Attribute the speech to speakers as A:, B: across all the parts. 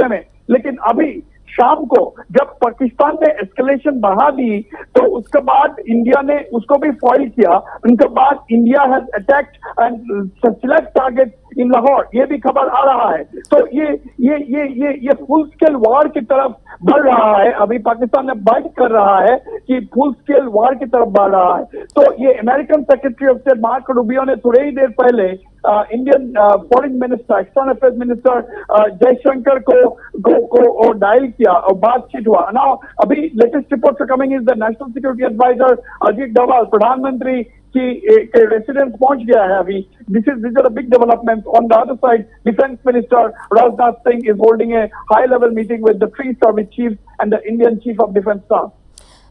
A: में। लेकिन अभी शाम को जब पाकिस्तान ने एस्केलेशन बढ़ा दी तो उसके बाद इंडिया ने उसको भी फॉइल किया। उनके बाद India has attacked and select target in Lahore, ये भी खबर आ रहा है। तो ये फुल स्केल वॉर की तरफ बढ़ रहा है। अभी पाकिस्तान ने बाइट कर रहा है कि फुल स्केल वॉर की तरफ बढ़ रहा है। तो ये American secretary of state Marco Rubio ने थोड़ी ही देर पहले Indian foreign minister, external affairs minister Jaishankar को डायल किया और बातचीत हुआ। नाउ अभी latest reports are coming is the national security adviser Ajit Doval प्रधानमंत्री की रेसिडेंस पहुंच गया है अभी। these are the big developments. On the other side, Defense Minister Rajnath Singh is holding a high-level meeting with the three service chiefs and the Indian Chief of Defense Staff.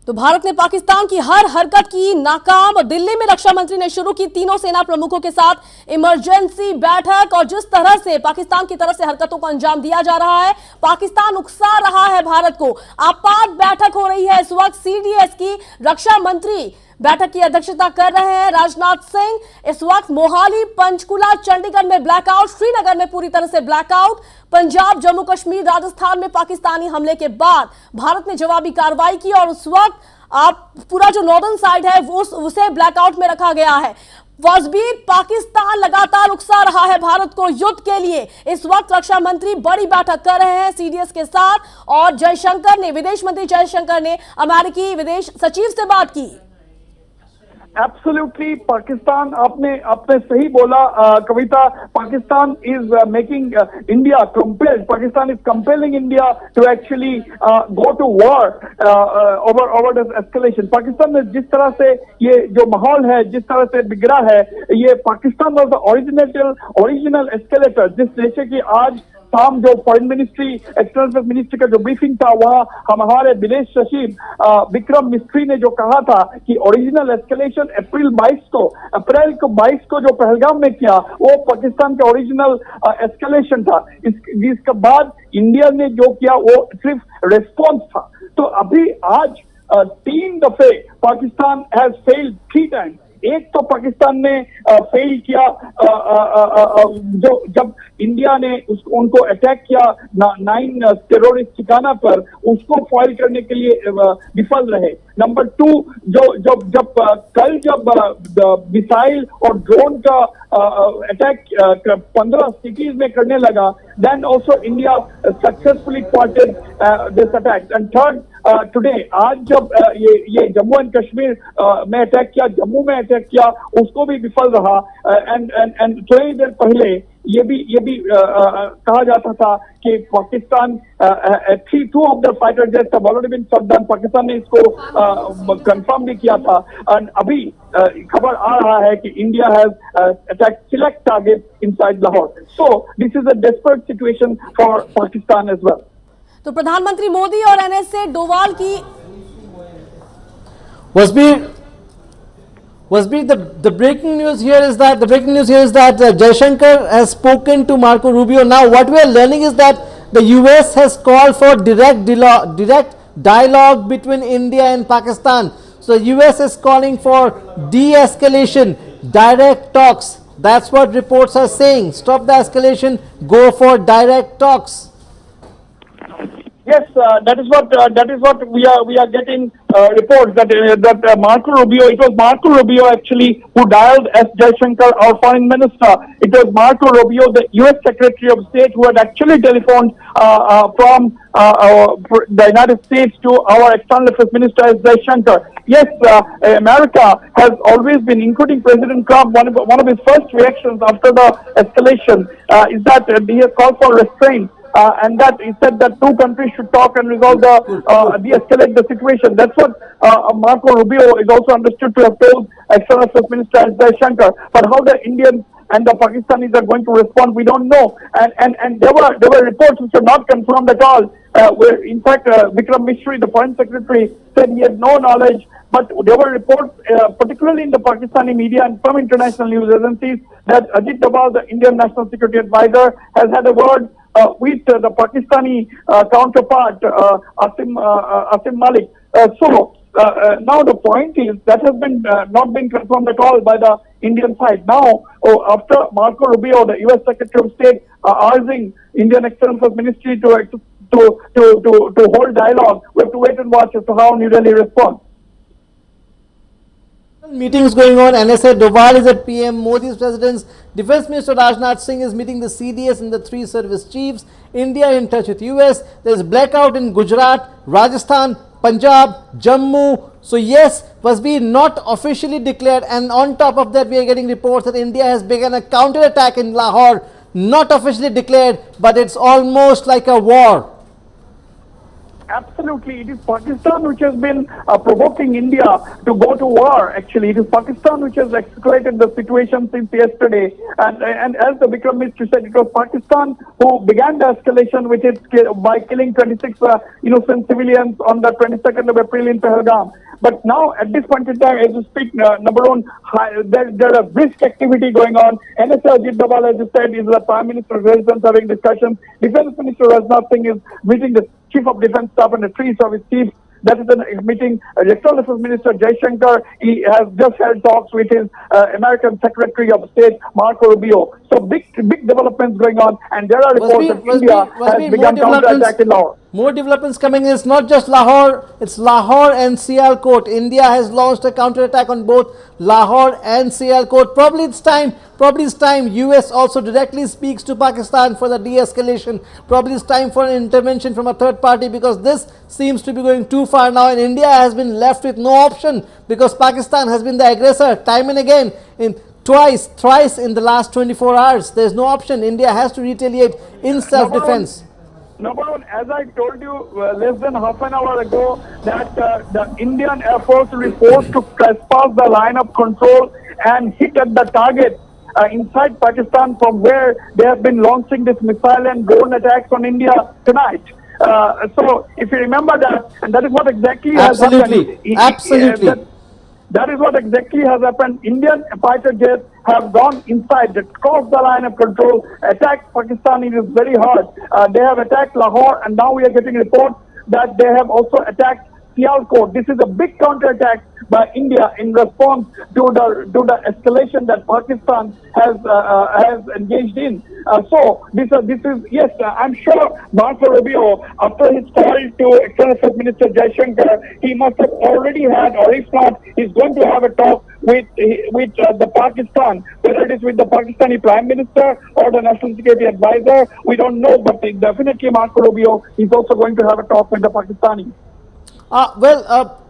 B: तो भारत ने पाकिस्तान की हर हरकत की नाकाम। दिल्ली में रक्षा मंत्री ने शुरू की तीनों सेना प्रमुखों के साथ इमरजेंसी बैठक, और जिस तरह से पाकिस्तान की तरफ से हरकतों को अंजाम दिया जा रहा है, पाकिस्तान उकसा रहा है भारत को। आपात बैठक हो रही है इस वक्त। सीडीएस की रक्षा मंत्री बैठक की अध्यक्षता कर रहे हैं राजनाथ सिंह। इस वक्त मोहाली, पंचकुला, चंडीगढ़ में ब्लैकआउट, श्रीनगर में पूरी तरह से ब्लैकआउट। पंजाब, जम्मू कश्मीर, राजस्थान में पाकिस्तानी हमले के बाद भारत ने जवाबी कार्रवाई की, और उस वक्त आप पूरा जो नॉर्दर्न साइड है उसे ब्लैकआउट में रखा गया है। वजबीर पाकिस्तान लगातार उकसा रहा है भारत को युद्ध के लिए। इस वक्त रक्षा मंत्री बड़ी बैठक कर रहे हैं सीडीएस के साथ, और जयशंकर ने, विदेश मंत्री जयशंकर ने अमेरिकी विदेश सचिव से बात की।
A: एब्सोल्युटली, पाकिस्तान आपने सही बोला Kavita. Pakistan is making India compelled, Pakistan is compelling India to actually go to war over this escalation. Pakistan में जिस तरह से ये जो माहौल है, जिस तरह से बिगड़ा है, ये Pakistan was the original escalator. जिस जैसे कि आज शाम जो foreign ministry, external affairs ministry का जो ब्रीफिंग था, वहां हमारे विदेश सचिव विक्रम मिस्त्री ने जो कहा था कि ओरिजिनल एस्केलेशन अप्रैल 22 को जो पहलगाम में किया, वो पाकिस्तान का ओरिजिनल एस्केलेशन था। जिसके बाद इंडिया ने जो किया वो सिर्फ रिस्पॉन्स था। तो अभी आज 3 दफे पाकिस्तान हैज फेल्ड 3 टाइम्स। एक तो पाकिस्तान ने फेल किया जो जब इंडिया ने उनको अटैक किया 9 टेररिस्ट ठिकाना पर, उसको फॉइल करने के लिए विफल रहे। नंबर 2, जब कल मिसाइल और ड्रोन का अटैक 15 सिटीज में करने लगा, then also India successfully thwarted this attack. And third, today, आज जब ये जम्मू एंड कश्मीर में अटैक किया, जम्मू में अटैक किया, उसको भी विफल रहा। एंड थोड़ी देर पहले ये भी कहा जाता था कि Pakistan 2 of the fighter jets have already been shot down. Pakistan ने इसको कंफर्म भी किया था। एंड अभी खबर आ रहा है कि India has attack select target inside Lahore. So this is a desperate situation for Pakistan as well.
B: तो प्रधानमंत्री मोदी और एनएसए डोवाल की
C: the breaking news here is that Jaishankar has spoken to Marco Rubio. Now what we are learning is that the US has called for direct dialogue between India and Pakistan. So US is calling for de-escalation, direct talks. That's what reports are saying. Stop the escalation, go for direct talks.
A: Yes, that is what we are getting reports that Marco Rubio, it was Marco Rubio actually who dialed S. Jaishankar, our foreign minister. It was Marco Rubio, the US Secretary of State, who had actually telephoned from the United States to our external affairs minister S. Jaishankar. Yes, America has always been, including President Trump, one of his first reactions after the escalation is that he has called for restraint. And that he said that 2 countries should talk and resolve de-escalate the situation. That's what Marco Rubio is also understood to have told External Affairs Minister S. Jaishankar. But how the Indians and the Pakistanis are going to respond, we don't know. And there were reports which are not confirmed at all. Where in fact Vikram Misri, the Foreign Secretary, said he had no knowledge. But there were reports, particularly in the Pakistani media and from international news agencies, that Ajit Doval, the Indian National Security Advisor, has had a word with the Pakistani counterpart, Asim Malik. So now the point is that has been not been confirmed at all by the Indian side. Now, after Marco Rubio, the U.S. Secretary of State, urging Indian External Affairs Ministry to hold dialogue, we have to wait and watch as to how New Delhi responds.
C: Meetings going on. NSA Doval is at PM Modi's residence. Defense Minister Rajnath Singh is meeting the CDS and the three service chiefs. India in touch with US. There is blackout in Gujarat, Rajasthan, Punjab, Jammu. So yes, was we not officially declared, and on top of that we are getting reports that India has begun a counter-attack in Lahore. Not officially declared, but it's almost like a war.
A: Absolutely. It is Pakistan which has been provoking India to go to war. Actually, it is Pakistan which has escalated the situation since yesterday. And as the Vikram Ministry said, it was Pakistan who began the escalation with it by killing 26 innocent civilians on the 22nd of April in Pahalgam. But now, at this point in time, as you speak, number one, there are brisk activity going on. NSA Ajit Doval, as you said, is the Prime Minister's residence having discussions. Defense Minister Rajnath Singh is meeting the Chief of Defense Staff and the three service chiefs. That is a meeting. External Affairs Minister Jaishankar, he has just held talks with his American Secretary of State, Marco Rubio. So big developments going on, and there are reports that India has begun counter-attack in Lahore.
C: More developments coming in. It's not just Lahore, it's Lahore and Sialkot. India has launched a counter-attack on both Lahore and Sialkot. Probably it's time US also directly speaks to Pakistan for the de-escalation. Probably it's time for an intervention from a third party, because this seems to be going too far now, and India has been left with no option because Pakistan has been the aggressor time and again, thrice in the last 24 hours. There's no option. India has to retaliate in self-defense.
A: Number one, as I told you less than half an hour ago, that the Indian Air Force will be forced to trespass the line of control and hit at the target inside Pakistan, from where they have been launching this missile and drone attacks on India tonight. So, if you remember that, and that is what exactly has happened.
C: Absolutely.
A: That is what exactly has happened. Indian fighter jets have gone inside, that crossed the line of control, attacked Pakistan. It is very hard. They have attacked Lahore, and now we are getting reports that they have also attacked Sialkot. This is a big counter-attack by India in response to the escalation that Pakistan has engaged in. So this is yes, I'm sure Marco Rubio, after his call to External Affairs Minister Jaishankar, he must have already had, or if not, he's going to have a talk with the Pakistan, whether it is with the Pakistani Prime Minister or the National Security Advisor. We don't know, but definitely Marco Rubio is also going to have a talk with the Pakistanis.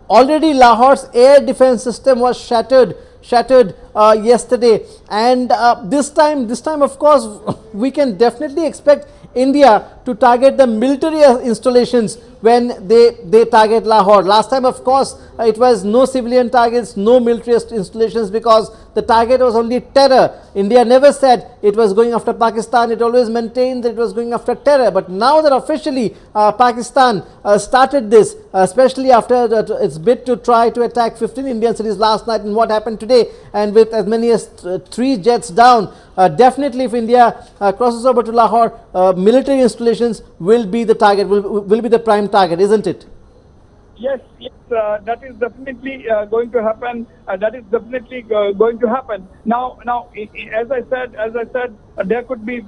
C: Already Lahore's air defense system was shattered yesterday, and this time of course we can definitely expect India to target the military installations when they target Lahore. Last time of course it was no civilian targets, no military installations, because the target was only terror. India never said it was going after Pakistan. It always maintained that it was going after terror. But now that officially Pakistan started this, especially after its bid to try to attack 15 Indian cities last night, and what happened today, and with as many as 3 jets down, definitely if India crosses over to Lahore, military installations will be the target, will be the prime target, isn't it?
A: Yes, that is definitely going to happen. Going to happen. Now, as I said, there could be.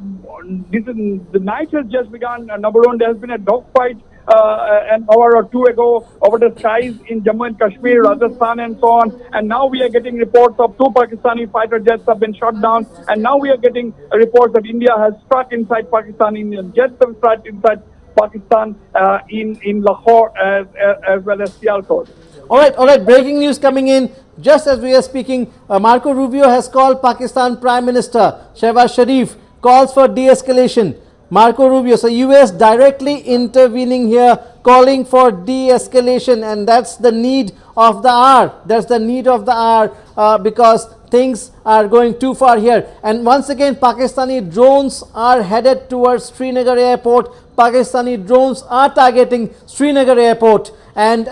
A: The night has just begun. Number one, there has been a dogfight an hour or two ago over the skies in Jammu and Kashmir, Rajasthan, and so on. And now we are getting reports of 2 Pakistani fighter jets have been shot down. And now we are getting reports that India has struck inside Pakistan. Indian jets have struck inside Pakistan in Lahore as well as Sialkot.
C: All right. Breaking news coming in just as we are speaking. Marco Rubio has called Pakistan Prime Minister Shehbaz Sharif, calls for de-escalation. Marco Rubio, so US directly intervening here, calling for de-escalation, and that's the need of the hour. That's the need of the hour because things are going too far here. And once again, Pakistani drones are headed towards Srinagar airport. Pakistani drones are targeting Srinagar airport, and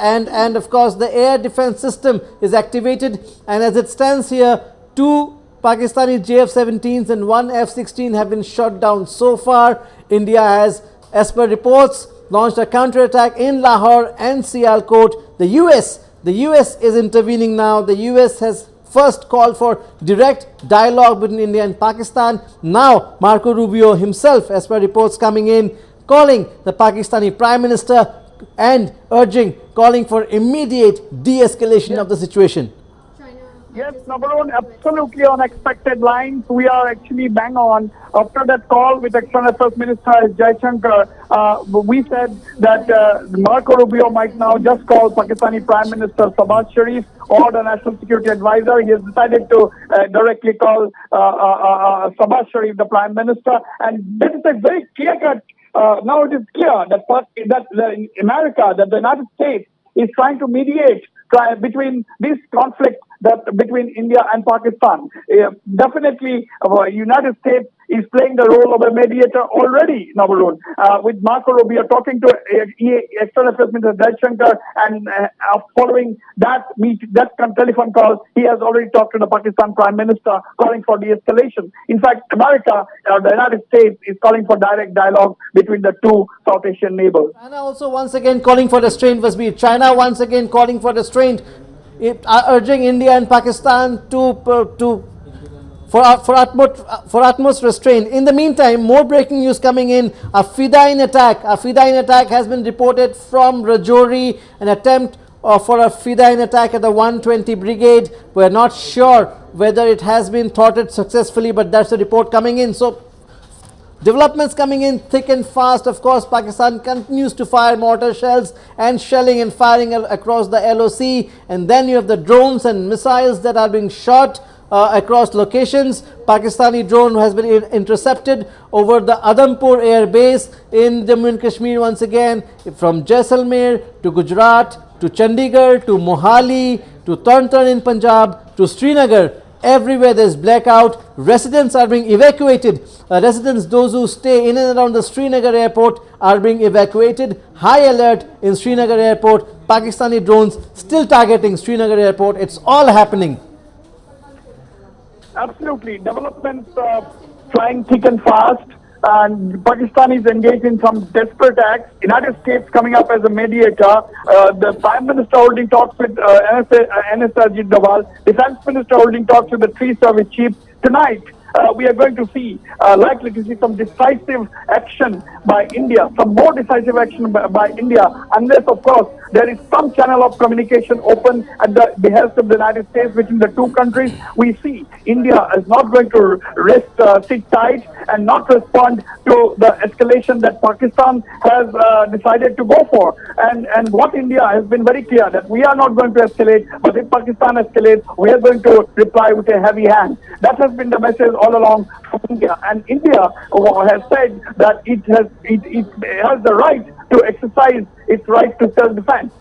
C: of course the air defense system is activated, and as it stands here, 2 Pakistani JF-17s and 1 F-16 have been shot down so far. India has, as per reports, launched a counter-attack in Lahore and Sialkot. The US is intervening now. The US has first called for direct dialogue between India and Pakistan. Now Marco Rubio himself, as per reports coming in, calling the Pakistani Prime Minister and calling for immediate de-escalation of the situation.
A: Yes, number one, absolutely unexpected lines. We are actually bang on. After that call with External Affairs Minister Jaishankar, we said that Marco Rubio might now just call Pakistani Prime Minister Shahbaz Sharif or the National Security Advisor. He has decided to directly call Shahbaz Sharif, the Prime Minister. And this is a very clear-cut. Now it is clear that America, that the United States is trying to mediate between this conflict between India and Pakistan. Definitely, United States is playing the role of a mediator already, Navarone, with Marco Rubio talking to External Affairs Minister Jaishankar, and following that telephone call, he has already talked to the Pakistan Prime Minister, calling for de-escalation. In fact, America, the United States, is calling for direct dialogue between the two South Asian neighbors.
C: China also once again calling for restraint, Vasbir. China once again calling for restraint, urging India and Pakistan for utmost restraint. In the meantime, more breaking news coming in. A Fidayeen attack has been reported from Rajouri, an attempt for a Fidayeen attack at the 120 Brigade. We're not sure whether it has been thwarted successfully, but that's the report coming in. So developments coming in thick and fast. Of course, Pakistan continues to fire mortar shells and shelling and firing across the LOC. And then you have the drones and missiles that are being shot across locations. Pakistani drone has been intercepted over the Adampur air base in Jammu and Kashmir once again, from Jaisalmer to Gujarat to Chandigarh to Mohali to Tarn in Punjab to Srinagar. Everywhere there is blackout. Residents are being evacuated. Residents, those who stay in and around the Srinagar airport, are being evacuated. High alert in Srinagar airport. Pakistani drones still targeting Srinagar airport. It's all happening.
A: Absolutely. Developments flying thick and fast. And Pakistan is engaged in some desperate acts. United States coming up as a mediator. The Prime Minister holding talks with NS Ajit Doval. Defense Minister holding talks with the three service chiefs. Tonight, we are going to see, likely to see some decisive action by India, some more decisive action by India, unless, of course, there is some channel of communication open at the behest of the United States between the two countries. We see India is not going to sit tight and not respond to the escalation that Pakistan has decided to go for. And what India has been very clear that we are not going to escalate, but if Pakistan escalates, we are going to reply with a heavy hand. That has been the message all along from India. And India has said that it has the right to exercise its right to self-defense.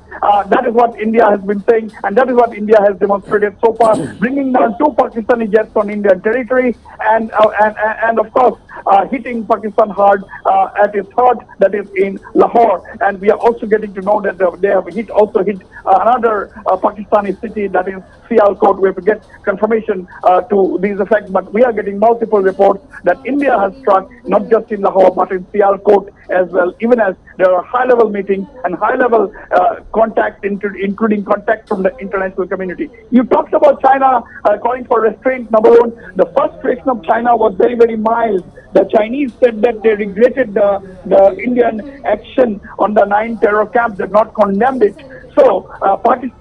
A: That is what India has been saying, and that is what India has demonstrated so far, bringing down 2 Pakistani jets on Indian territory, and of course hitting Pakistan hard at its heart, that is in Lahore. And we are also getting to know that they have hit another Pakistani city, that is Sialkot. We have to get confirmation to these effects, but we are getting multiple reports that India has struck not just in Lahore but in Sialkot as well, even as there are high-level meetings and high-level contact, including contact from the international community. You talked about China calling for restraint. Number one, the first reaction of China was very, very mild. The Chinese said that they regretted the Indian action on the 9 terror camps, did not condemn it. So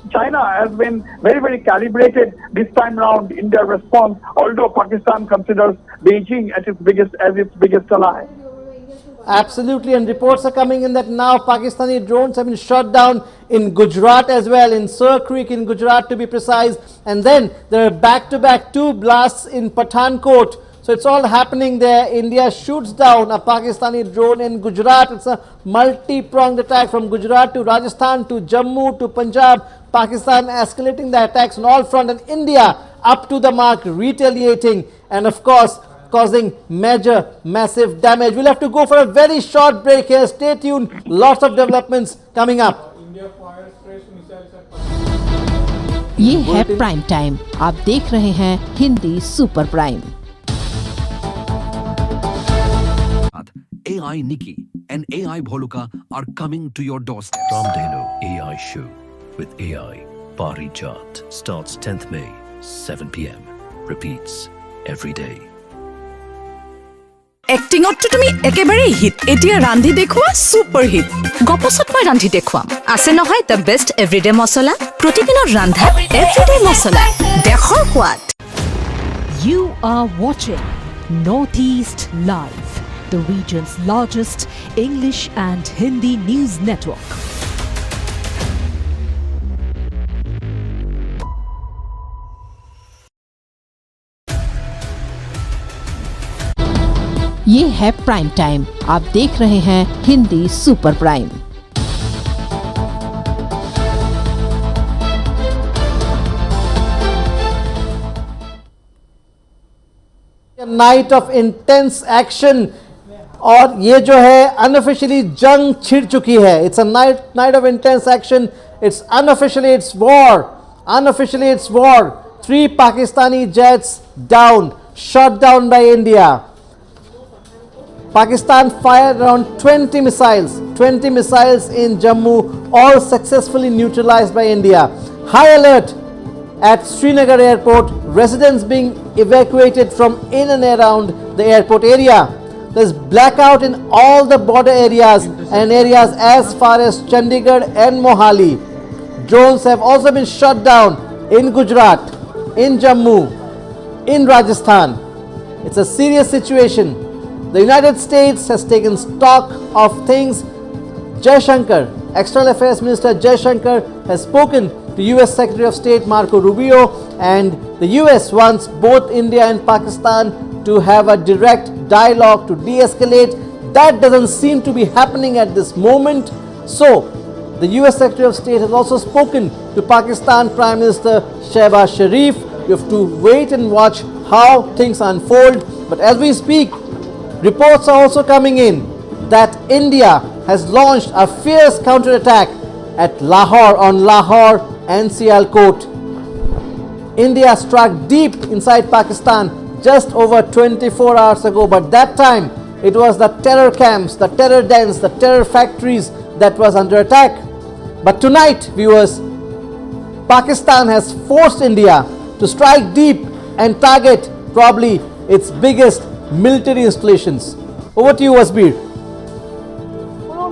A: China has been very, very calibrated this time round in their response, although Pakistan considers Beijing as its biggest ally.
C: Absolutely, and reports are coming in that now Pakistani drones have been shot down in Gujarat as well, in Sur Creek in Gujarat to be precise, and then there are back-to-back 2 blasts in Pathankot. So it's all happening there. India shoots down a Pakistani drone in Gujarat. It's a multi-pronged attack from Gujarat to Rajasthan to Jammu to Punjab. Pakistan escalating the attacks on all fronts, and India up to the mark, retaliating, and of course causing massive damage. We'll have to go for a very short break here. Stay tuned. Lots of developments coming up.
D: ये है prime time. आप देख रहे हैं Hindi super prime.
E: AI Nikki and AI Bholuka are coming to your doorstep.
F: Ramdhenu AI show with AI Parijat starts 10th May
E: 7 p.m. Repeats every day.
F: এক্টিংত তুমি একেবাৰে hit এতিয়া ৰান্ধি দেখুৱা সুপাৰ হিট গপছত মই ৰান্ধি দেখুৱাম আছে নহয় দ্য বেষ্ট এভৰিডে মছলা প্ৰতিদিনৰ ৰান্ধা এভৰিডে মছলা দেখৰ সোৱাদ
D: You are watching Northeast Live, the region's largest English and Hindi news network. ये है प्राइम टाइम। आप देख रहे हैं Hindi super prime.
C: Night of intense action और ये जो है अनऑफिशियली जंग छिड़ चुकी है। It's a night of intense action. It's unofficially it's war. Unofficially it's war. 3 Pakistani jets down, shot down by India. Pakistan fired around 20 missiles in Jammu, all successfully neutralized by India. High alert at Srinagar airport, residents being evacuated from in and around the airport area. There's blackout in all the border areas and areas as far as Chandigarh and Mohali. Drones have also been shot down in Gujarat, in Jammu, in Rajasthan. It's a serious situation. The United States has taken stock of things. Jaishankar, External Affairs Minister Jaishankar, has spoken to US Secretary of State Marco Rubio, and the US wants both India and Pakistan to have a direct dialogue to de-escalate. That doesn't seem to be happening at this moment. So, the US Secretary of State has also spoken to Pakistan Prime Minister Shehbaz Sharif. You have to wait and watch how things unfold. But as we speak, reports are also coming in that India has launched a fierce counterattack at Lahore, on Lahore and Sialkot. India struck deep inside Pakistan just over 24 hours ago, but that time it was the terror camps, the terror dens, the terror factories that was under attack. But tonight, viewers, Pakistan has forced India to strike deep and target probably its biggest military installations. Over to you, Wasbir.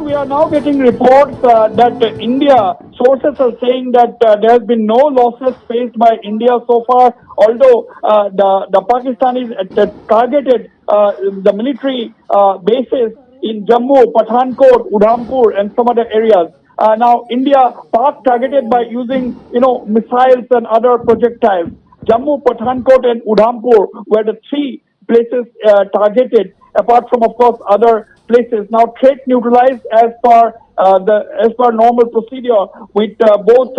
A: We are now getting reports that India sources are saying that there has been no losses faced by India so far, although the Pakistanis targeted the military bases in Jammu, Pathankot, Udhampur and some other areas. Now India targeted by using missiles and other projectiles. Jammu, Pathankot and Udhampur were the 3 places targeted, apart from of course other places. Now threat neutralized as per normal procedure with both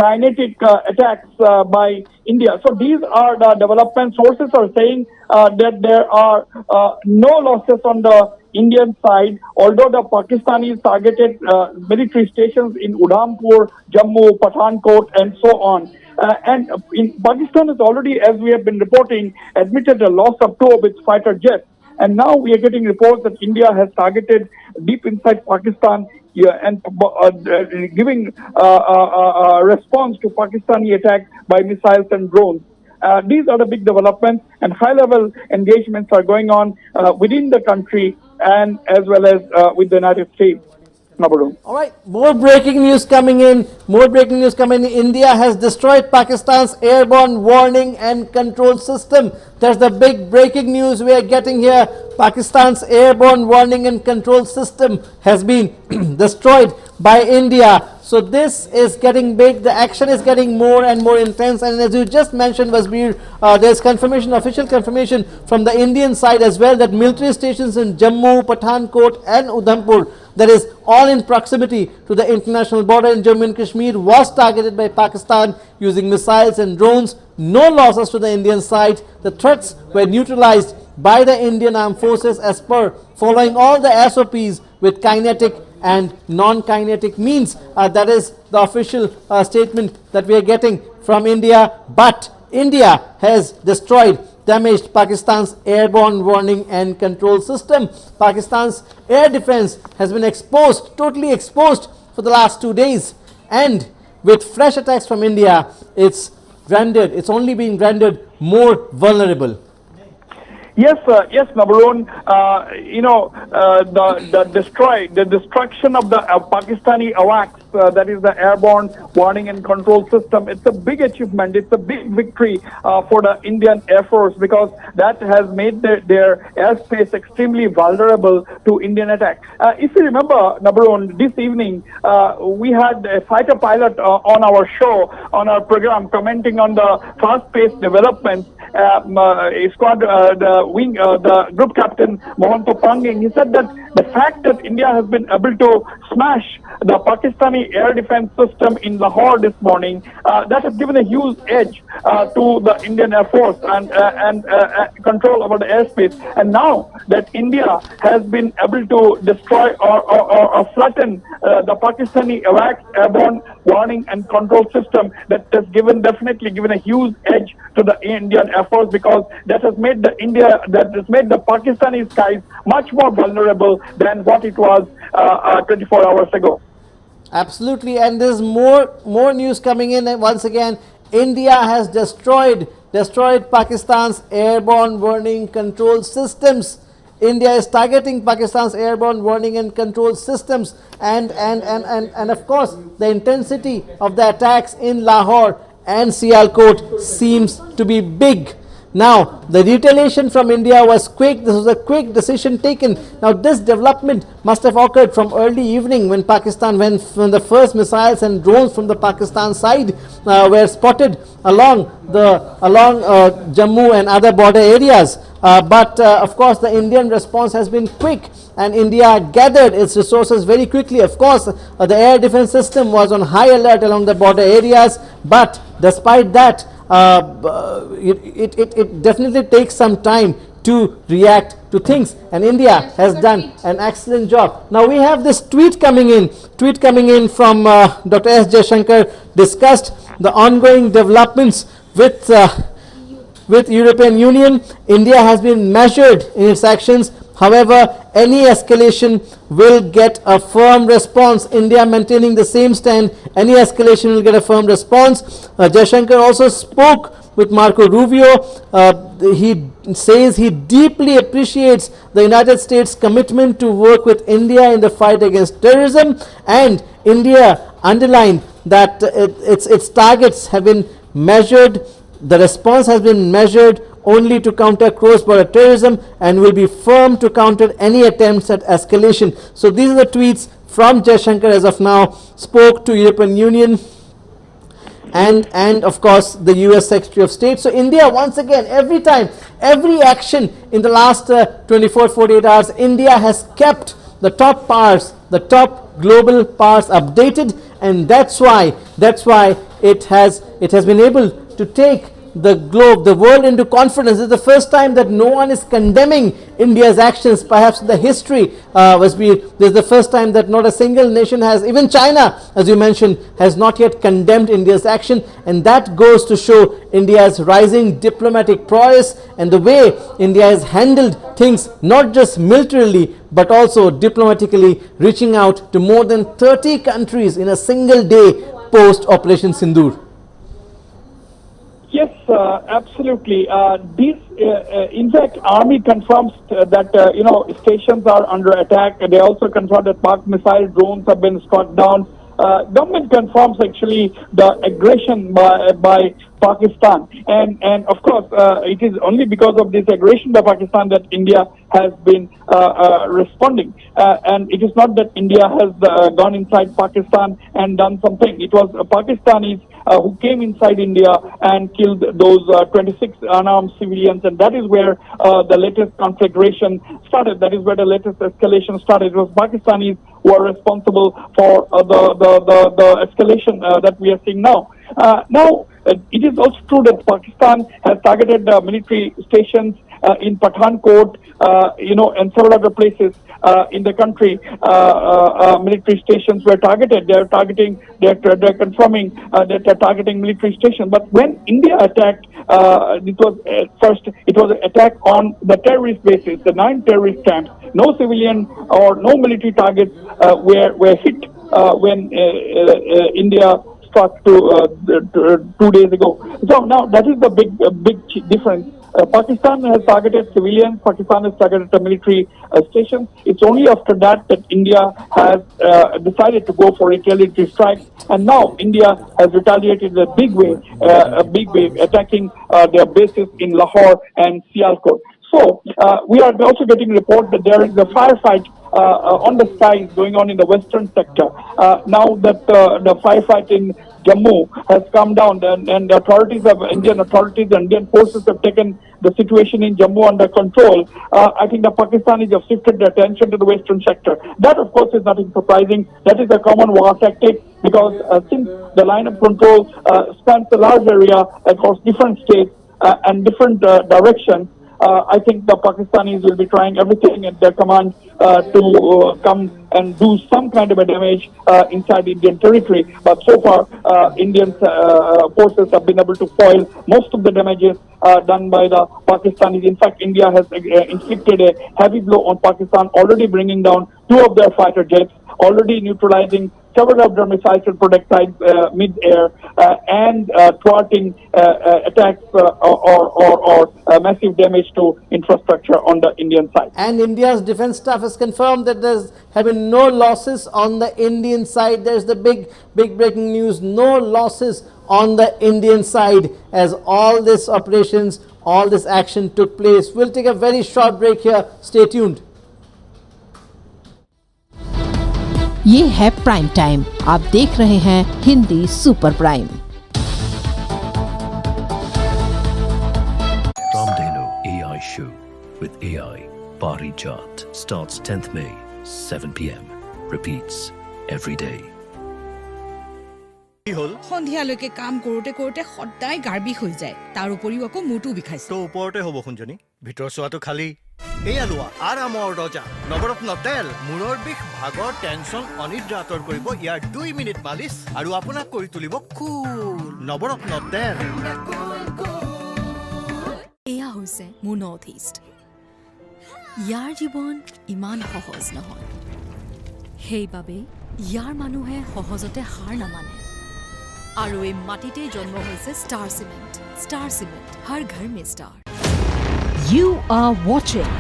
A: kinetic attacks by India. So these are the development. Sources are saying that there are no losses on the Indian side, although the Pakistanis targeted military stations in Udhampur, Jammu, Pathankot and so on. And in Pakistan has already, as we have been reporting, admitted the loss of 2 of its fighter jets. And now we are getting reports that India has targeted deep inside Pakistan and giving response to Pakistani attack by missiles and drones. These are the big developments, and high-level engagements are going on within the country and as well as with the United States.
C: All right, more breaking news coming in. India has destroyed Pakistan's airborne warning and control system. That's the big breaking news we are getting here. Pakistan's airborne warning and control system has been destroyed by India. So this is getting big. The action is getting more and more intense. And as you just mentioned, Wasbir, there's confirmation, official confirmation from the Indian side as well, that military stations in Jammu, Pathankot and Udhampur, that is all in proximity to the international border in Jammu and Kashmir, was targeted by Pakistan using missiles and drones. No losses to the Indian side. The threats were neutralized by the Indian Armed Forces as per following all the SOPs with kinetic and non-kinetic means. That is the official statement that we are getting from India. But India has destroyed, damaged Pakistan's airborne warning and control system. Pakistan's air defense has been exposed, totally exposed for the last 2 days. And with fresh attacks from India, it's only being rendered more vulnerable.
A: Yes, yes, Nabarun. The destruction of the Pakistani AWACS, that is the airborne warning and control system. It's a big achievement. It's a big victory for the Indian Air Force, because that has made their airspace extremely vulnerable to Indian attack. If you remember, Nabarun, this evening we had a fighter pilot on our show, on our program, commenting on the fast-paced developments. The group captain Mohanto Panging, he said that the fact that India has been able to smash the Pakistani air defense system in Lahore this morning, that has given a huge edge to the Indian Air Force and control over the airspace. And now that India has been able to destroy or flatten the Pakistani AWACS airborne warning and control system, that has definitely given a huge edge to the Indian Air Force, because that has made the Pakistani skies much more vulnerable than what it was 24 hours ago.
C: Absolutely, and there's more news coming in. And once again, India has destroyed Pakistan's airborne warning control systems. India is targeting Pakistan's airborne warning and control systems, and of course the intensity of the attacks in Lahore and Sialkot seems to be big. Now, the retaliation from India was quick. This was a quick decision taken. Now, this development must have occurred from early evening when when the first missiles and drones from the Pakistan side were spotted along Jammu and other border areas. But of course, the Indian response has been quick, and India gathered its resources very quickly. Of course, the air defense system was on high alert along the border areas, but despite that, it definitely takes some time to react to things, and India has done an excellent job. Now we have this tweet coming in from Dr. S. Jaishankar, discussed the ongoing developments with European Union. India has been measured in its actions. However, any escalation will get a firm response. India maintaining the same stand. Any escalation will get a firm response. Jaishankar also spoke with Marco Rubio. He says he deeply appreciates the United States' commitment to work with India in the fight against terrorism, and India underlined that its targets have been measured. The response has been measured only to counter cross-border terrorism and will be firm to counter any attempts at escalation. So these are the tweets from Jaishankar as of now. Spoke to European Union and of course the US Secretary of State. So India, once again, every action in the last 24-48 hours, India has kept the top global powers updated, and that's why it has been able to take the world into confidence. This is the first time that no one is condemning India's actions, perhaps in the history. This is the first time that not a single nation has, even China, as you mentioned, has not yet condemned India's action, and that goes to show India's rising diplomatic prowess and the way India has handled things, not just militarily but also diplomatically, reaching out to more than 30 countries in a single day post Operation Sindoor.
A: Yes, absolutely. In fact, Army confirms that stations are under attack. They also confirm that Pak missile drones have been shot down. Government confirms actually the aggression by Pakistan, and of course it is only because of this aggression by Pakistan that India has been responding, and it is not that India has gone inside Pakistan and done something. It was Pakistanis who came inside India and killed those 26 unarmed civilians, and that is where the latest conflagration started. That is where the latest escalation started. It was Pakistanis who are responsible for the escalation that we are seeing now. Now, it is also true that Pakistan has targeted military stations in Pathankot, and several other places in the country. Military stations were targeted. They're confirming that they're targeting military stations. But when India attacked, it was an attack on the terrorist bases, the 9 terrorist camps. No civilian or no military targets were hit when India struck 2 days ago. So now that is the big difference. Pakistan has targeted civilians. Pakistan has targeted the military stations. It's only after that India has decided to go for retaliatory strikes, and now India has retaliated in a big way, attacking their bases in Lahore and Sialkot. So we are also getting report that there is a firefight on the skies going on in the western sector. Now that the firefight in Jammu has come down, and the Indian authorities, the Indian forces have taken the situation in Jammu under control. I think the Pakistanis have shifted their attention to the western sector. That, of course, is nothing surprising. That is a common war tactic, because since the line of control spans a large area across different states and different directions, I think the Pakistanis will be trying everything at their command to come and do some kind of a damage inside Indian territory. But so far, Indian forces have been able to foil most of the damages done by the Pakistanis. In fact, India has inflicted a heavy blow on Pakistan, already bringing down 2 of their fighter jets, already neutralizing several of their missiles and projectiles mid-air, and thwarting attacks or massive damage to infrastructure on the Indian side.
C: And India's defense staff has confirmed that there have been no losses on the Indian side. There's the big breaking news: no losses on the Indian side as all this operations, all this action took place. We'll take a very short break here. Stay tuned.
D: ये है prime time. आप देख रहे हैं Hindi super prime.
E: Ramdhenu AI show with AI Parijat starts 10th May, 7 p.m. Repeats every day.
F: সন্ধিয়ালৈকে কাম কৰোতে কৰোতে সদায় গাৰ্বি হৈ যায়, তাৰ উপৰিও আকৌ মুটু বিষাইছে।
G: তো ওপৰতে হ'ব শুনজনী, ভিতৰ চোৱাটো খালি। এয়া লোৱা আৰামৰ ৰজা নৱৰত্ন তেল। মূৰৰ বিষ, ভাগৰ, টেনচন, অনিদ্ৰা আঁতৰ কৰিব ইয়াৰ 2 মিনিট মালিচ আৰু আপোনাক কৰি তুলিব কুল। নৱৰত্ন তেল।
H: এয়া হৈছে মোৰ নৰ্থ ইষ্ট। ইয়াৰ জীৱন ইমান সহজ নহয়, সেইবাবে ইয়াৰ মানুহে সহজতে হাৰ নামানে। আৰু এই মাটিতে জন্ম হৈছে ষ্টাৰ চিমেণ্ট। ষ্টাৰ চিমেণ্ট, হৰ ঘৰ মে star.
I: You are watching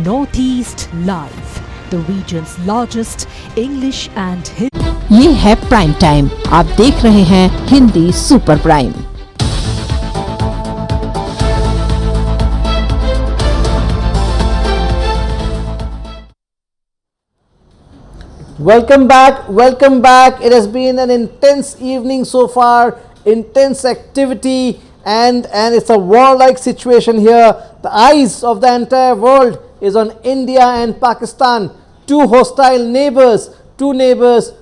I: Northeast Live, the region's largest English and Hindi.
D: ये है प्राइम टाइम। आप देख रहे हैं Hindi super prime.
C: Welcome back. It has been an intense evening so far, intense activity, and it's a warlike situation here. The eyes of the entire world is on India and Pakistan, two hostile neighbors,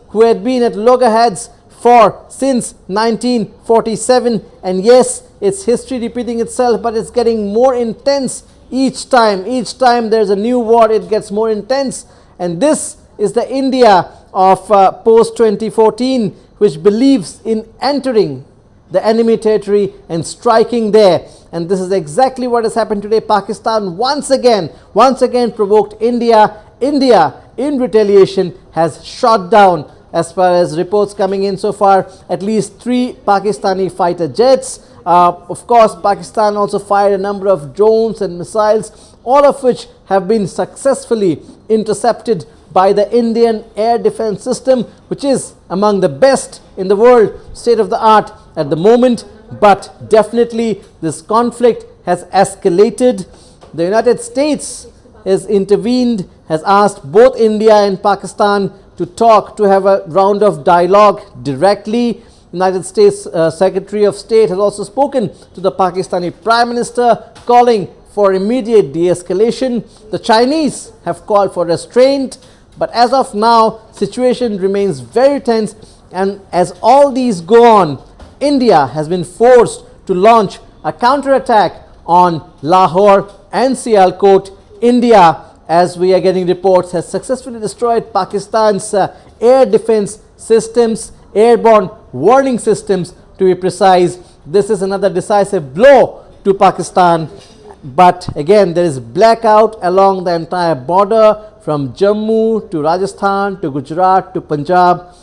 C: who had been at loggerheads since 1947. And yes, it's history repeating itself, but it's getting more intense each time there's a new war, it gets more intense. And this is the India of post 2014, which believes in entering the enemy territory and striking there. And this is exactly what has happened today. Pakistan once again provoked India. India, in retaliation, has shot down, as far as reports coming in so far, at least 3 Pakistani fighter jets. Of course, Pakistan also fired a number of drones and missiles, all of which have been successfully intercepted by the Indian air defense system, which is among the best in the world, state of the art at the moment. But definitely this conflict has escalated. The United States has intervened, has asked both India and Pakistan to talk, to have a round of dialogue directly. United States Secretary of State has also spoken to the Pakistani Prime Minister, calling for immediate de-escalation. The Chinese have called for restraint. But as of now, situation remains very tense, and as all these go on, India has been forced to launch a counterattack on Lahore and Sialkot. India, as we are getting reports, has successfully destroyed Pakistan's air defense systems, airborne warning systems to be precise. This is another decisive blow to Pakistan. But again, there is blackout along the entire border from Jammu to Rajasthan to Gujarat to Punjab,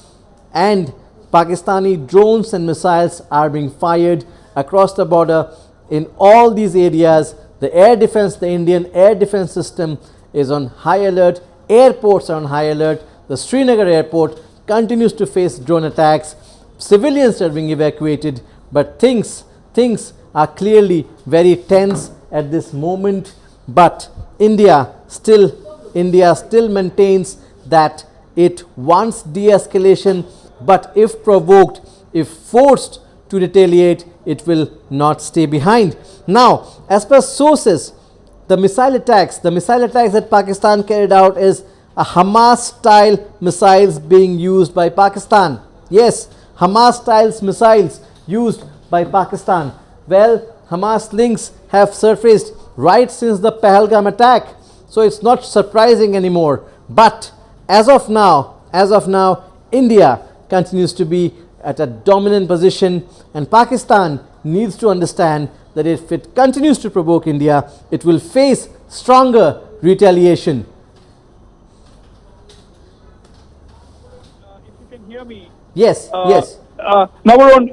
C: and Pakistani drones and missiles are being fired across the border. In all these areas, the air defense, the Indian air defense system is on high alert. Airports are on high alert. The Srinagar airport continues to face drone attacks. Civilians are being evacuated, but things are clearly very tense at this moment. But India still maintains that it wants de-escalation, but if provoked, if forced to retaliate, it will not stay behind. Now, as per sources, the missile attacks that Pakistan carried out is a Hamas-style missiles being used by Pakistan. Yes, Hamas-style missiles used by Pakistan. Well, Hamas links have surfaced right since the Pahalgam attack, so it's not surprising anymore. But as of now, India continues to be at a dominant position, and Pakistan needs to understand that if it continues to provoke India, it will face stronger retaliation.
A: If you can hear me.
C: Yes, yes.
A: Number one,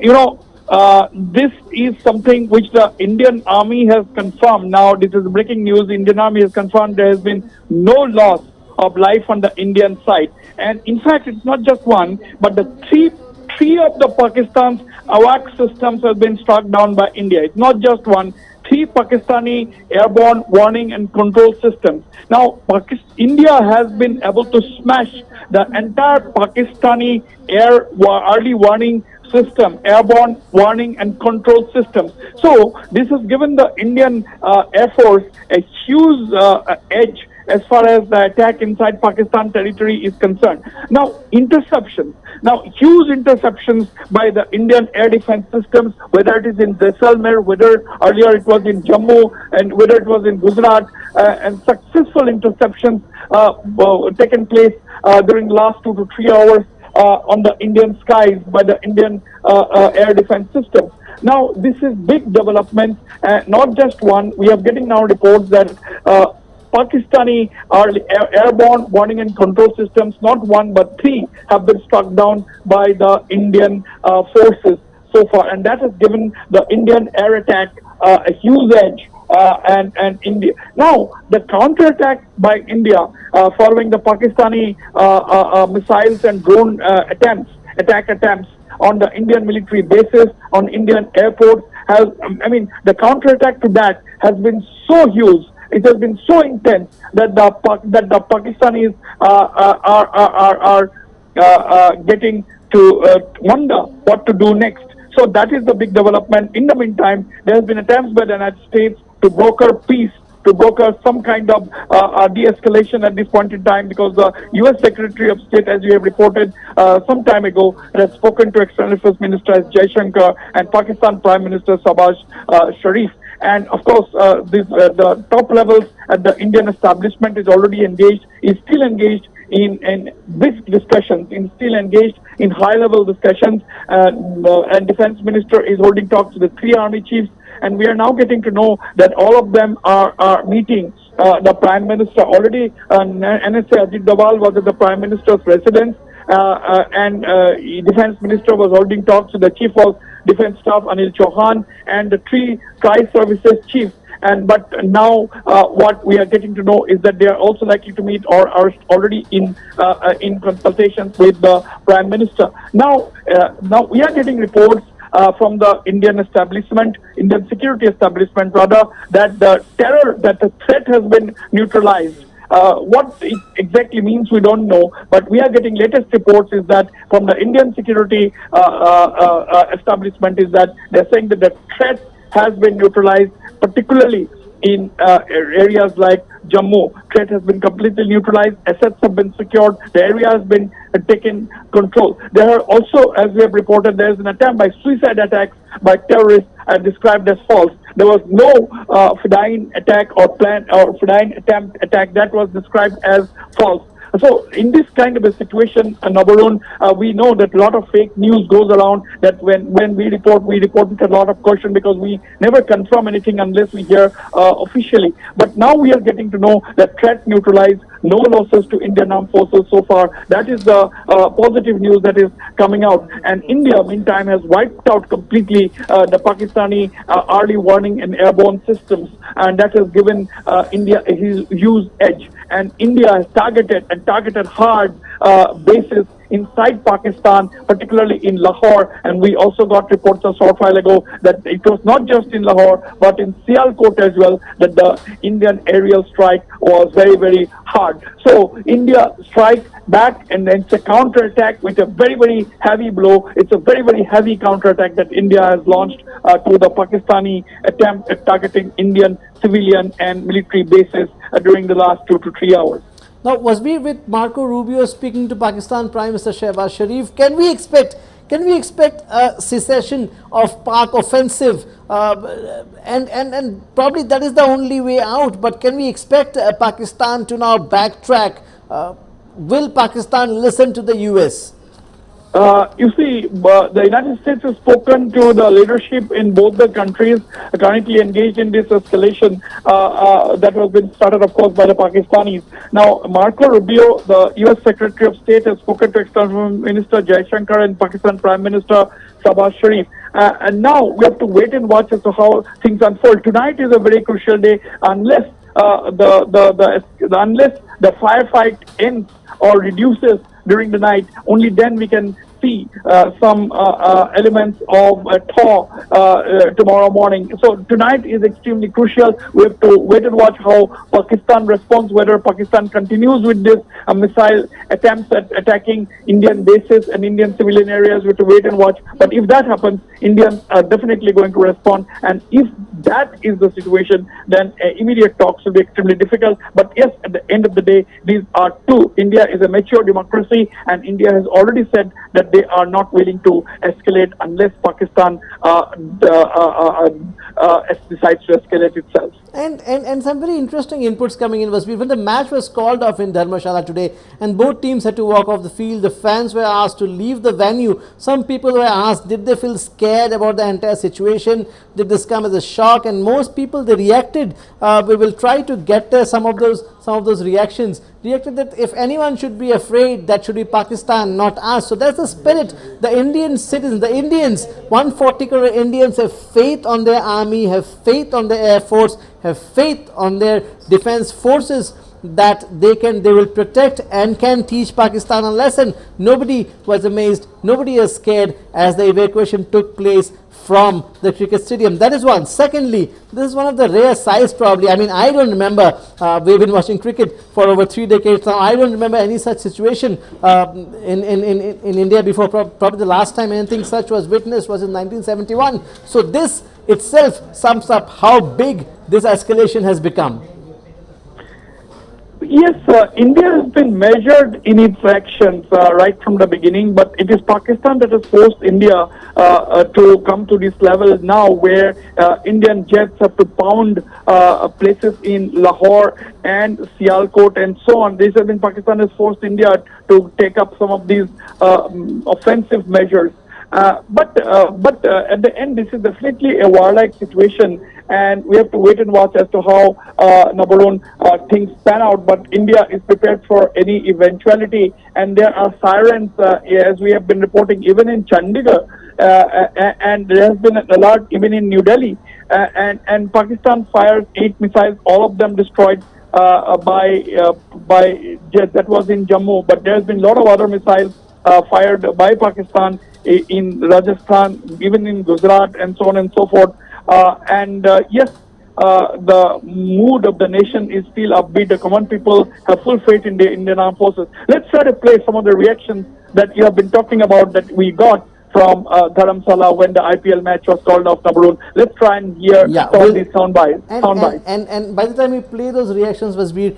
A: this is something which the Indian Army has confirmed. Now, this is breaking news. Indian Army has confirmed there has been no loss of life on the Indian side. And in fact, it's not just one, but the three of the Pakistan's AWACS systems have been struck down by India. It's not just one. 3 Pakistani airborne warning and control systems. Now, India has been able to smash the entire Pakistani early warning system, airborne warning and control systems. So, this has given the Indian Air Force a huge edge as far as the attack inside Pakistan territory is concerned. Now, interceptions. Now, huge interceptions by the Indian air defense systems, whether it is in Jaisalmer, whether earlier it was in Jammu, and whether it was in Gujarat, and successful interceptions taken place during the last 2 to 3 hours on the Indian skies by the Indian air defense systems. Now, this is big development, not just one. We are getting now reports that Pakistani airborne warning and control systems, not one but 3, have been struck down by the Indian forces so far, and that has given the Indian air attack a huge edge. And India. Now, the counterattack by India following the Pakistani missiles and drone attack attempts on the Indian military bases, on Indian airports, the counterattack to that has been so huge. It has been so intense that the Pakistanis are getting to wonder what to do next. So that is the big development. In the meantime, there has been attempts by the United States to broker peace, to broker some kind of de-escalation at this point in time, because the U.S. Secretary of State, as we have reported some time ago, has spoken to External Affairs Minister Jaishankar and Pakistan Prime Minister Shahbaz Sharif. And of course, the top levels at the Indian establishment is still engaged in big discussions, still engaged in high-level discussions. And Defense Minister is holding talks to the 3 army chiefs. And we are now getting to know that all of them are meeting the Prime Minister. Already, NSA Ajit Doval was at the Prime Minister's residence, and Defense Minister was holding talks to the Chief of Defense Staff, Anil Chauhan, and the 3 Tri-Services chiefs. But now what we are getting to know is that they are also likely to meet or are already in consultations with the Prime Minister. Now we are getting reports from the Indian security establishment rather, that the threat has been neutralized. What it exactly means, we don't know, but we are getting latest reports is that from the Indian security establishment is that they're saying that the threat has been neutralized, particularly in areas like Jammu. Threat has been completely neutralized, assets have been secured, the area has been taken control. There are also, as we have reported, there is an attempt by suicide attacks by terrorists described as false. There was no Fedayeen attack or plan or Fedayeen attempt attack that was described as false. So in this kind of a situation, Nabarun, we know that a lot of fake news goes around, that when we report with a lot of caution, because we never confirm anything unless we hear officially. But now we are getting to know that threat neutralized, no losses to Indian armed forces so far. That is the positive news that is coming out. And India, meantime, has wiped out completely the Pakistani early warning and airborne systems, and that has given India a huge edge. And India has targeted hard bases inside Pakistan, particularly in Lahore. And we also got reports a short while ago that it was not just in Lahore, but in Sialkot as well, that the Indian aerial strike was very, very hard. So India strike back, and then it's a counter-attack with a very, very heavy blow. It's a very, very heavy counter-attack that India has launched to the Pakistani attempt at targeting Indian civilian and military bases during the last 2 to 3 hours.
C: Now, was we with Marco Rubio speaking to Pakistan Prime Minister Shehbaz Sharif? Can we expect a cessation of Pak offensive? And probably that is the only way out. But can we expect Pakistan to now backtrack? Will Pakistan listen to the US?
A: You see, the United States has spoken to the leadership in both the countries currently engaged in this escalation that has been started, of course, by the Pakistanis. Now, Marco Rubio, the U.S. Secretary of State, has spoken to External Minister Jaishankar and Pakistan Prime Minister Shehbaz Sharif. And now we have to wait and watch as to how things unfold. Tonight is a very crucial day. Unless unless the firefight ends or reduces during the night, only then we can see some elements of a thaw tomorrow morning. So tonight is extremely crucial. We have to wait and watch how Pakistan responds, whether Pakistan continues with this missile attempts at attacking Indian bases and Indian civilian areas. We have to wait and watch. But if that happens, Indians are definitely going to respond. And if that is the situation, then immediate talks will be extremely difficult. But yes, at the end of the day, these are two. India is a mature democracy, and India has already said that they are not willing to escalate unless Pakistan decides to escalate itself.
C: And some very interesting inputs coming in was when the match was called off in Dharmshala today and both teams had to walk off the field, the fans were asked to leave the venue. Some people were asked, did they feel scared about the entire situation? Did this come as a shock? And most people, they reacted. We will try to get some of those reactions. Reacted that if anyone should be afraid, that should be Pakistan, not us. So that's the spirit. The Indian citizens, the Indians, 140 crore Indians have faith on their army, have faith on the air force, have faith on their defense forces that they will protect and can teach Pakistan a lesson. Nobody was amazed, nobody is scared as the evacuation took place from the cricket stadium. That is one. Secondly, this is one of the rare sights probably. I mean, I don't remember, we've been watching cricket for over 3 decades now. I don't remember any such situation in India before. Probably the last time anything such was witnessed was in 1971. So this itself sums up how big this escalation has become.
A: Yes, India has been measured in its actions right from the beginning, but it is Pakistan that has forced India to come to this level now where Indian jets have to pound places in Lahore and Sialkot and so on. This has been Pakistan has forced India to take up some of these offensive measures. But at the end, this is definitely a warlike situation, and we have to wait and watch as to how things pan out. But India is prepared for any eventuality, and there are sirens, as we have been reporting, even in Chandigarh, and there has been an alert even in New Delhi. And Pakistan fires 8 missiles, all of them destroyed by jets. That was in Jammu, but there has been a lot of other missiles fired by Pakistan in Rajasthan, even in Gujarat, and so on and so forth. Yes, the mood of the nation is still upbeat. The common people have full faith in the Indian Armed Forces. Let's try to play some of the reactions that you have been talking about that we got from Dharamsala when the IPL match was called off, Nabarun. Let's try and hear all these sound bites.
C: And by the time we play those reactions, Vasbir,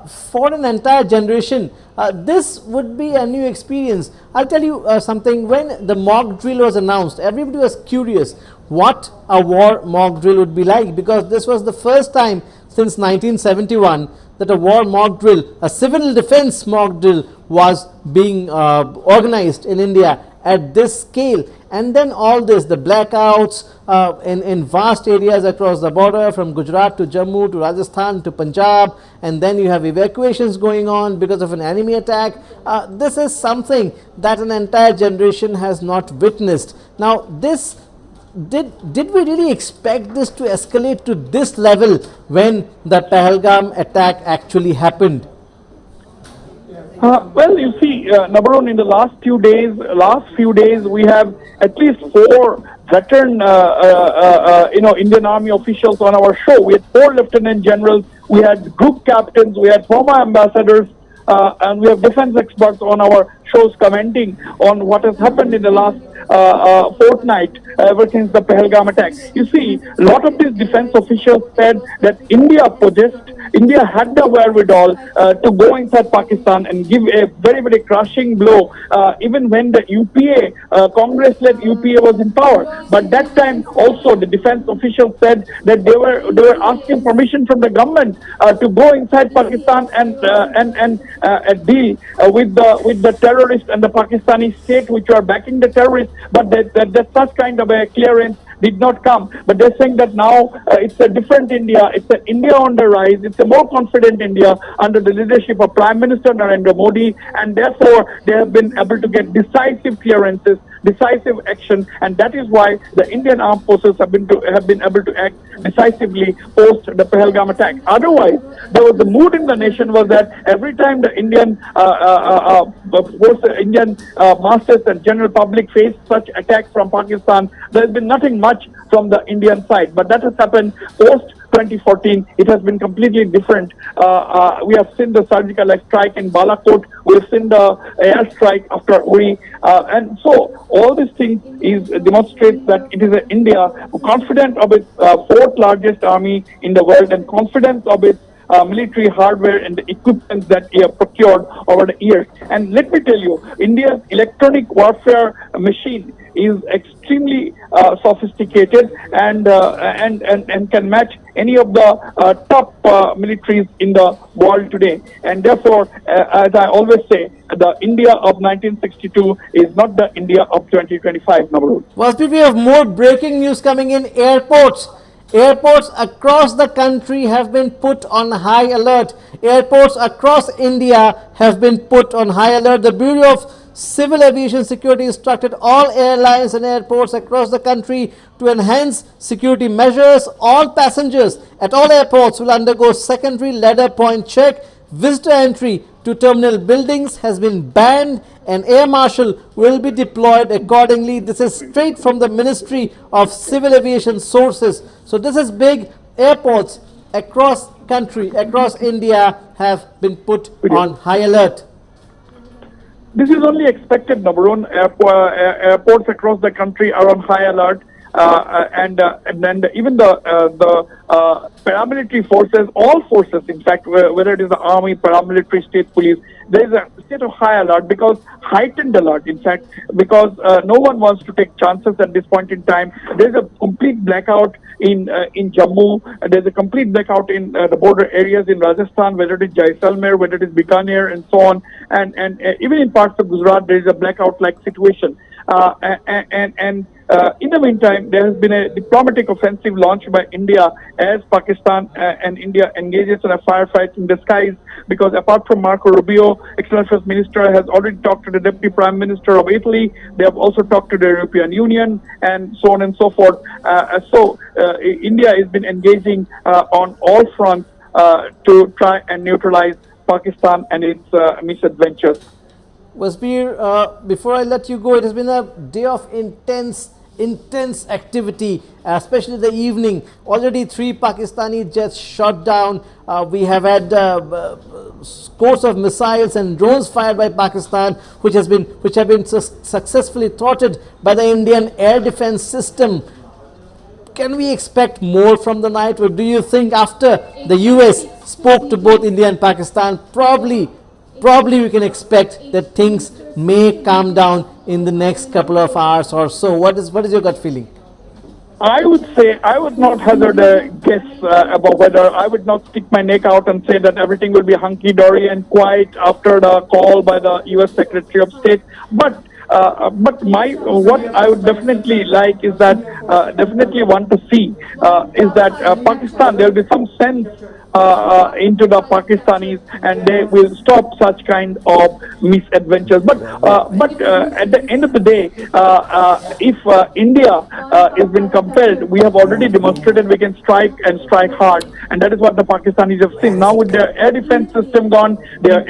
C: for an entire generation, this would be a new experience. I'll tell you something. When the mock drill was announced, everybody was curious what a war mock drill would be like, because this was the first time since 1971 that a war mock drill, a civil defense mock drill was being organized in India at this scale. And then all this, the blackouts in vast areas across the border from Gujarat to Jammu to Rajasthan to Punjab, and then you have evacuations going on because of an enemy attack. This is something that an entire generation has not witnessed. Now this, did we really expect this to escalate to this level when the Pahalgam attack actually happened?
A: Well, you see, number one, in the last few days, we have at least 4 veteran, Indian Army officials on our show. We had 4 lieutenant generals, we had group captains, we had former ambassadors, and we have defense experts on our shows commenting on what has happened in the last fortnight ever since the Pahalgam attack. You see, a lot of these defense officials said that India had the wherewithal to go inside Pakistan and give a very, very crushing blow, even when the UPA, Congress-led UPA was in power. But that time also the defense officials said that they were asking permission from the government to go inside Pakistan and deal with the terrorists and the Pakistani state which are backing the terrorists. But that such kind of a clearance did not come. But they're saying that now it's a different India. It's an India on the rise. It's a more confident India under the leadership of Prime Minister Narendra Modi, and therefore they have been able to get decisive clearances, decisive action, and that is why the Indian armed forces have been able to act decisively post the Pahalgam attack. Otherwise, there was the mood in the nation was that every time the Indian masters and general public face such attack from Pakistan, there has been nothing much from the Indian side. But that has happened post 2014. It has been completely different. We have seen the surgical strike in Balakot. We have seen the air strike after Uri. And so all these things demonstrates that it is India confident of its 4th largest army in the world and confidence of its military hardware and the equipment that we have procured over the years. And let me tell you, India's electronic warfare machine is extremely sophisticated and can match any of the top militaries in the world today. And therefore, as I always say, the India of 1962 is not the India of 2025. Nabarud.
C: Waspi, we have more breaking news coming in. Airports across the country have been put on high alert. Airports across India have been put on high alert. The Bureau of Civil Aviation Security instructed all airlines and airports across the country to enhance security measures. All passengers at all airports will undergo secondary ladder point check. Visitor entry to terminal buildings has been banned, and air marshal will be deployed accordingly. This is straight from the Ministry of Civil Aviation sources. So this is big. Airports across country, across India have been put on high alert.
A: This is only expected, number one. Airports across the country are on high alert. And then even the paramilitary forces, all forces, in fact, whether it is the army, paramilitary, state police, there is a state of high alert, because heightened alert, in fact, because no one wants to take chances at this point in time. There is a complete blackout in Jammu. There is a complete blackout in the border areas in Rajasthan, whether it is Jaisalmer, whether it is Bikaner, and so on. And even in parts of Gujarat, there is a blackout-like situation. In the meantime, there has been a diplomatic offensive launched by India as Pakistan and India engages in a firefight in the skies, because apart from Marco Rubio, External Affairs Minister has already talked to the Deputy Prime Minister of Italy. They have also talked to the European Union and so on and so forth. India has been engaging on all fronts to try and neutralize Pakistan and its misadventures.
C: Wasbir, before I let you go, it has been a day of intense activity, especially the evening. Already 3 Pakistani jets shot down. We have had scores of missiles and drones fired by Pakistan, which have been successfully thwarted by the Indian air defense system. Can we expect more from the night, or do you think after the US spoke to both India and Pakistan, probably we can expect that things may calm down in the next couple of hours or so? What is your gut feeling?
A: I would say I would not hazard a guess about whether I would not stick my neck out and say that everything will be hunky dory and quiet after the call by the U.S. Secretary of State. But my what I would definitely like is that definitely want to see is that Pakistan there will be some sense into the Pakistanis, and they will stop such kind of misadventures. But at the end of the day, if India is been compelled, we have already demonstrated we can strike and strike hard, and that is what the Pakistanis have seen. Now with their air defense system gone, their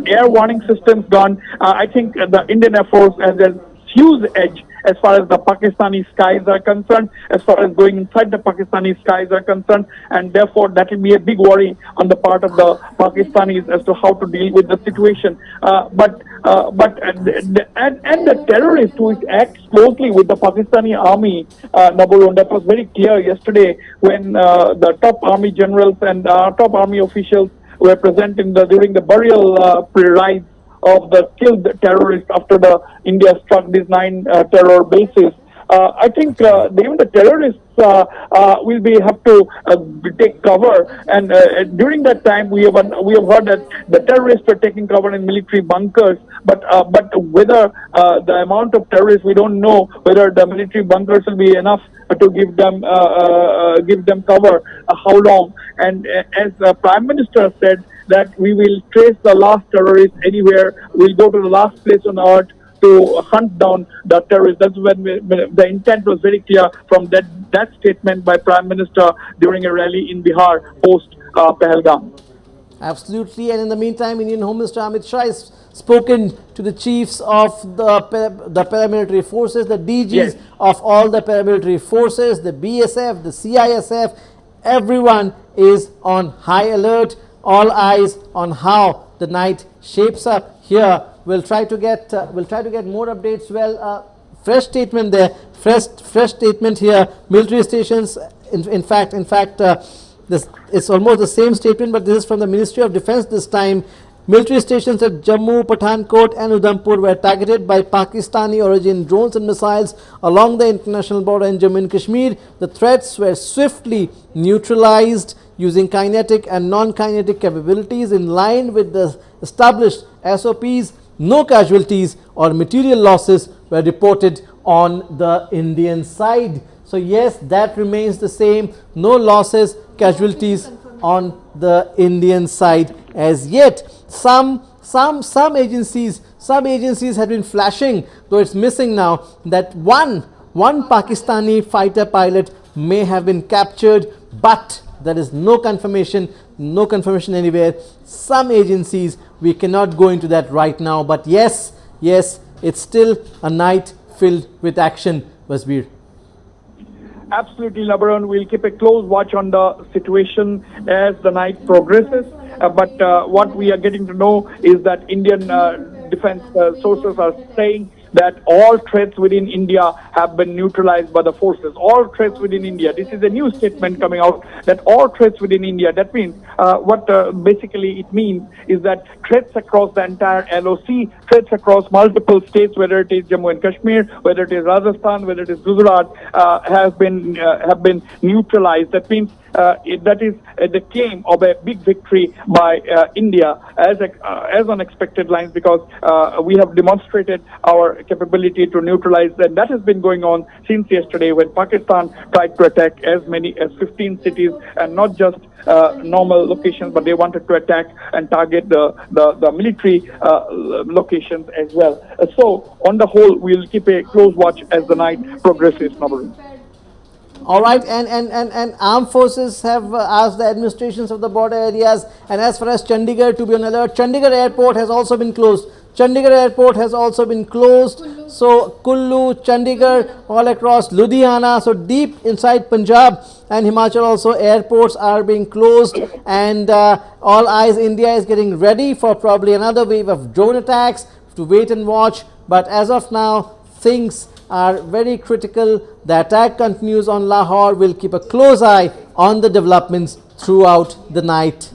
A: air warning systems gone, I think the Indian Air Force has a huge edge as far as the Pakistani skies are concerned, as far as going inside the Pakistani skies are concerned, and therefore that will be a big worry on the part of the Pakistanis as to how to deal with the situation. But the terrorists who act closely with the Pakistani army, Naburun, that was very clear yesterday when the top army generals and top army officials were present in during the burial rites of the killed terrorists after the India struck these 9 terror bases. I think even the terrorists will have to take cover, and during that time we have heard that the terrorists were taking cover in military bunkers. But whether the amount of terrorists, we don't know whether the military bunkers will be enough to give them cover. How long? And as the Prime Minister said, that we will trace the last terrorist anywhere. We'll go to the last place on earth to hunt down the terrorists. That's when the intent was very clear from that statement by Prime Minister during a rally in Bihar post Pahalgam.
C: Absolutely. And in the meantime, Indian Home Minister Amit Shah has spoken to the chiefs of the paramilitary forces, the DGs yes. of all the paramilitary forces, the BSF, the CISF. Everyone is on high alert. All eyes on how the night shapes up here. We'll try to get more updates. Well, fresh statement there. Fresh statement here. Military stations. In fact, this it's almost the same statement, but this is from the Ministry of Defense this time. Military stations at Jammu, Pathankot and Udhampur were targeted by Pakistani origin drones and missiles along the international border in Jammu and Kashmir. The threats were swiftly neutralized using kinetic and non-kinetic capabilities in line with the established SOPs. No casualties or material losses were reported on the Indian side. So yes, that remains the same. No losses, casualties on the Indian side as yet. Some agencies have been flashing, though it's missing now, that one Pakistani fighter pilot may have been captured, but there is no confirmation anywhere. Some agencies, we cannot go into that right now, but yes, it's still a night filled with action, Wasbir.
A: Absolutely, Labaran. We'll keep a close watch on the situation as the night progresses. But what we are getting to know is that Indian defense sources are saying that all threats within India have been neutralized by the forces. All threats within India. This is a new statement coming out that all threats within India. That means what basically it means is that threats across the entire LOC, threats across multiple states, whether it is Jammu and Kashmir, whether it is Rajasthan, whether it is Gujarat, have been neutralized. That means that is the claim of a big victory by India as unexpected lines, because we have demonstrated our capability to neutralize, and that has been going on since yesterday when Pakistan tried to attack as many as 15 cities, and not just normal locations, but they wanted to attack and target the military locations as well. So on the whole, we'll keep a close watch as the night progresses, Nabarun.
C: All right, and armed forces have asked the administrations of the border areas, and as far as Chandigarh, to be on alert. Chandigarh airport has also been closed. So Kullu, Chandigarh, all across Ludhiana, so deep inside Punjab and Himachal also, airports are being closed, and all eyes, India is getting ready for probably another wave of drone attacks, to wait and watch. But as of now, things are very critical. The attack continues on Lahore. We'll keep a close eye on the developments throughout the night.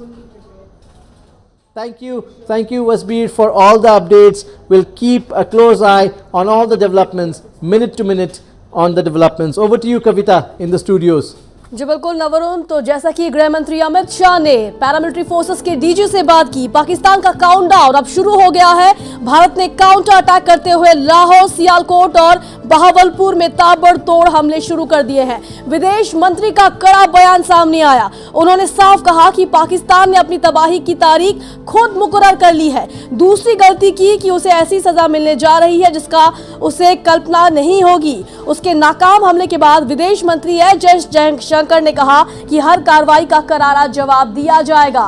C: Thank you, Wasbir, for all the updates. We'll keep a close eye on all the developments minute to minute on the developments. Over to you, Kavita, in the studios.
B: जी बिल्कुल नवरुण, तो जैसा कि गृह मंत्री अमित शाह ने paramilitary forces के DG से बात की, पाकिस्तान का काउंटडाउन अब शुरू हो गया है। भारत ने काउंटर अटैक करते हुए लाहौर, सियालकोट और बहावलपुर में ताबड़तोड़ हमले शुरू कर दिए हैं। विदेश मंत्री का कड़ा बयान सामने आया। उन्होंने साफ कहा कि पाकिस्तान ने अपनी तबाही की तारीख खुद मुकर्रर कर ली है। दूसरी गलती की कि उसे ऐसी सजा मिलने जा रही है जिसका उसे कल्पना नहीं होगी। उसके नाकाम हमले के बाद विदेश मंत्री एस जयशंकर ने कहा कि हर कार्रवाई का करारा जवाब दिया जाएगा।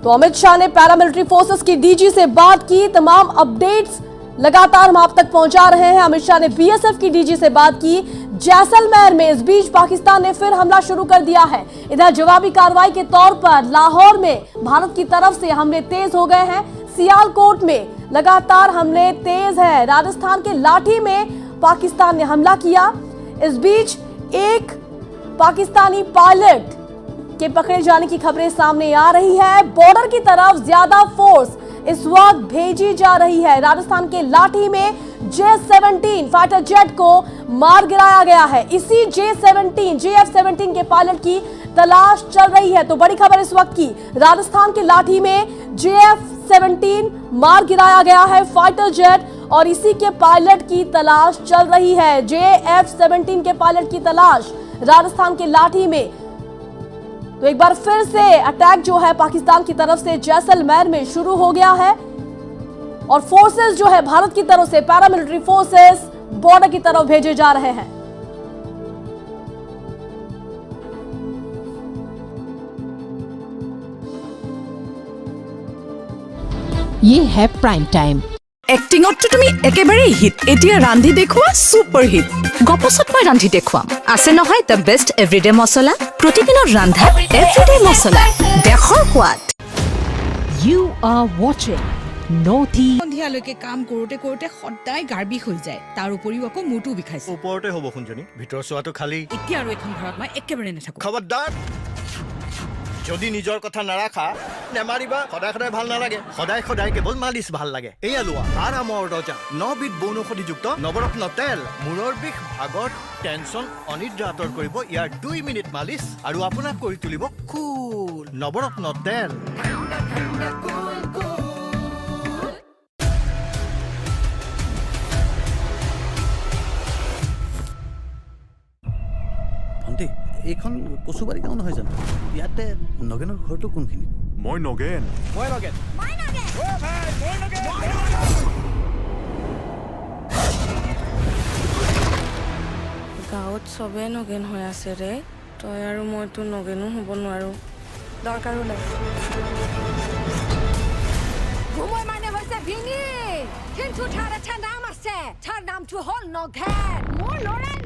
B: तो अमित शाह ने पैरामिलिट्री फोर्सेस की डीजी से बात की। तमाम अपडेट्स लगातार हम आप तक पहुंचा रहे हैं। अमित शाह ने बीएसएफ की डीजी से बात की जैसलमेर में। इस बीच पाकिस्तान ने फिर हमला शुरू कर दिया है। इधर जवाबी कार्रवाई के तौर पर लाहौर में भारत की तरफ से हमले तेज हो गए हैं। सियालकोट में लगातार हमले तेज है। राजस्थान के लाठी में पाकिस्तान ने हमला किया। इस बीच एक पाकिस्तानी पायलट के पकड़े जाने की खबरें सामने आ रही है। बॉर्डर की तरफ ज्यादा फोर्स इस वक्त भेजी जा रही है। राजस्थान के लाठी में J-17 फाइटर जेट को मार गिराया गया है। इसी JF-17 के पायलट की तलाश चल रही है। तो बड़ी खबर इस वक्त की, राजस्थान के लाठी में JF-17 मार गिराया गया है फाइटर जेट, और इसी के पायलट की तलाश चल रही है। JF-17 के पायलट की तलाश राजस्थान के लाठी में। तो एक बार फिर से अटैक जो है पाकिस्तान की तरफ से जैसलमेर में शुरू हो गया है, और फोर्सेस जो है भारत की तरफ से पैरामिलिट्री फोर्सेस बॉर्डर की तरफ भेजे जा रहे हैं।
D: ये है प्राइम टाइम।
F: এক্টিঙতটো তুমি একেবাৰে হিট। এতিয়া ৰান্ধি দেখুৱা সুপাৰ হিট। গপছত মই ৰান্ধি দেখুৱাম। আছে নহয় দ্য বেষ্ট এভৰিডে মছলা, প্ৰতিদিনৰ ৰান্ধা এভৰিডে মছলা, দেশৰ সোৱাদ।
I: You are watching Northeast.
J: সন্ধিয়ালৈকে কাম কৰোতে কৰোতে সদায় গাৰ্বিক হৈ যায়। তাৰ উপৰিও আকৌ মুটো বিষাইছে।
G: ওপৰতে হ'ব শুনজনী, ভিতৰ চোৱাটো খালি।
J: এতিয়া আৰু এখন ঘৰত মই একেবাৰে নাথাকো।
G: খবৰদাৰ, যদি নিজৰ কথা নাৰাখা নেমাৰিবা। সদায় সদায় ভাল নালাগে, সদায় সদায় কেৱল মালিচ ভাল লাগে। এয়া লোৱা আৰামৰ দৰ্জা, 9বিধ বনৌষধিযুক্ত নৱৰত্ন তেল। মূৰৰ বিষ, ভাগৰ, টেনচন, অনিদ্ৰা আঁতৰ কৰিব ইয়াৰ 2 মিনিট মালিচ, আৰু আপোনাক কৰি তুলিব কুল। নৱৰত্ন তেল।
K: ভণ্টি, এইখন কচুবাৰী গাঁও নহয় জানো? ইয়াতে নগেনৰ ঘৰটো কোনখিনি?
L: মই নগেন।
M: গাঁৱত চবে নগেন হৈ আছে ৰে, তই আৰু মইতো নগেনো হ'ব নোৱাৰো। দৰকাৰো নাই।
N: ঘুমৈ মানে হৈছে ভিনি, কিন্তু তাৰ এটা নাম আছে, তাৰ নামটো হ'ল নগেন। মোৰ ল'ৰাই